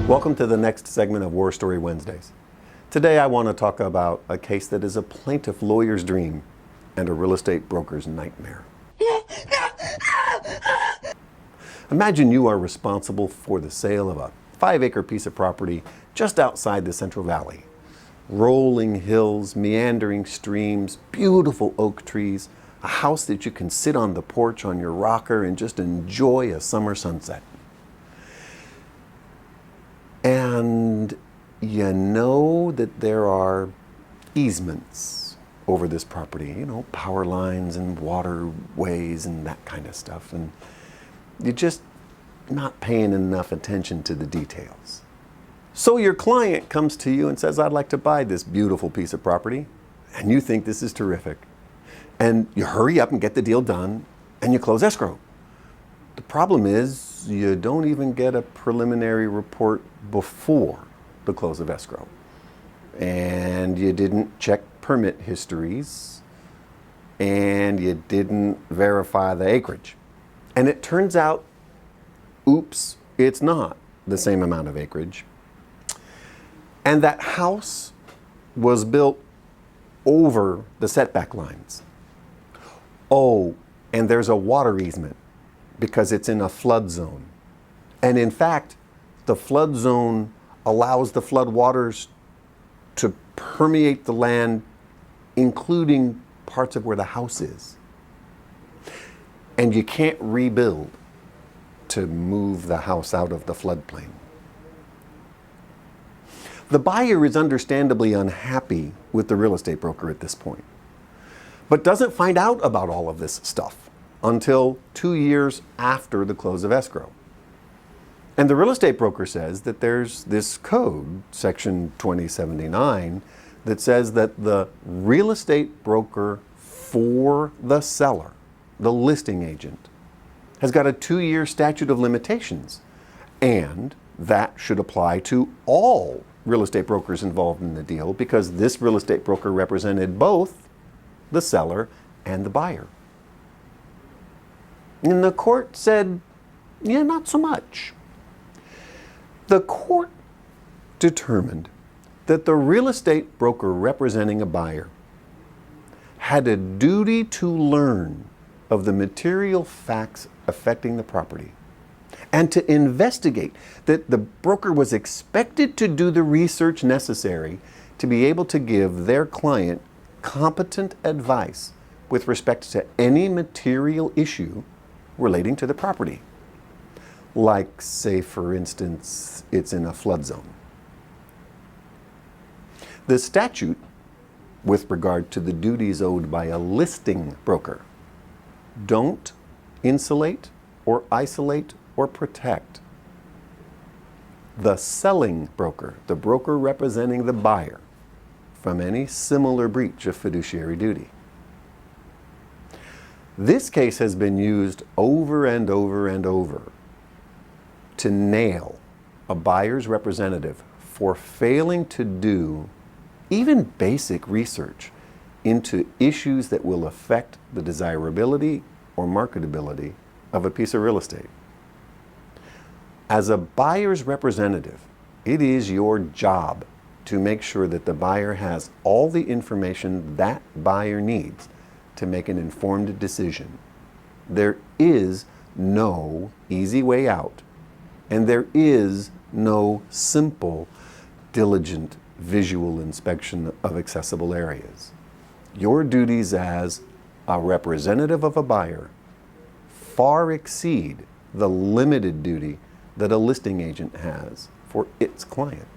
Welcome to the next segment of War Story Wednesdays. Today I want to talk about a case that is a plaintiff lawyer's dream and a real estate broker's nightmare. Imagine you are responsible for the sale of a 5-acre piece of property just outside the Central Valley. Rolling hills, meandering streams, beautiful oak trees, a house that you can sit on the porch on your rocker and just enjoy a summer sunset. And you know that there are easements over this property, power lines and waterways and that kind of stuff. And you're just not paying enough attention to the details. So your client comes to you and says, I'd like to buy this beautiful piece of property. And you think this is terrific. And you hurry up and get the deal done and you close escrow. The problem is you don't even get a preliminary report before the close of escrow. And you didn't check permit histories, and you didn't verify the acreage. And it turns out, oops, it's not the same amount of acreage. And that house was built over the setback lines. Oh, and there's a water easement because it's in a flood zone. And in fact, the flood zone allows the flood waters to permeate the land, including parts of where the house is. And you can't rebuild to move the house out of the floodplain. The buyer is understandably unhappy with the real estate broker at this point, but doesn't find out about all of this stuff until 2 years after the close of escrow. And the real estate broker says that there's this code, section 2079, that says that the real estate broker for the seller, the listing agent, has got a 2-year statute of limitations. And that should apply to all real estate brokers involved in the deal, because this real estate broker represented both the seller and the buyer. And the court said, yeah, not so much. The court determined that the real estate broker representing a buyer had a duty to learn of the material facts affecting the property and to investigate, that the broker was expected to do the research necessary to be able to give their client competent advice with respect to any material issue relating to the property. Like, say, for instance, it's in a flood zone. The statute, with regard to the duties owed by a listing broker, don't insulate or isolate or protect the selling broker, the broker representing the buyer, from any similar breach of fiduciary duty. This case has been used over and over and over to nail a buyer's representative for failing to do even basic research into issues that will affect the desirability or marketability of a piece of real estate. As a buyer's representative, it is your job to make sure that the buyer has all the information that buyer needs to make an informed decision. There is no easy way out, and there is no simple, diligent visual inspection of accessible areas. Your duties as a representative of a buyer far exceed the limited duty that a listing agent has for its client.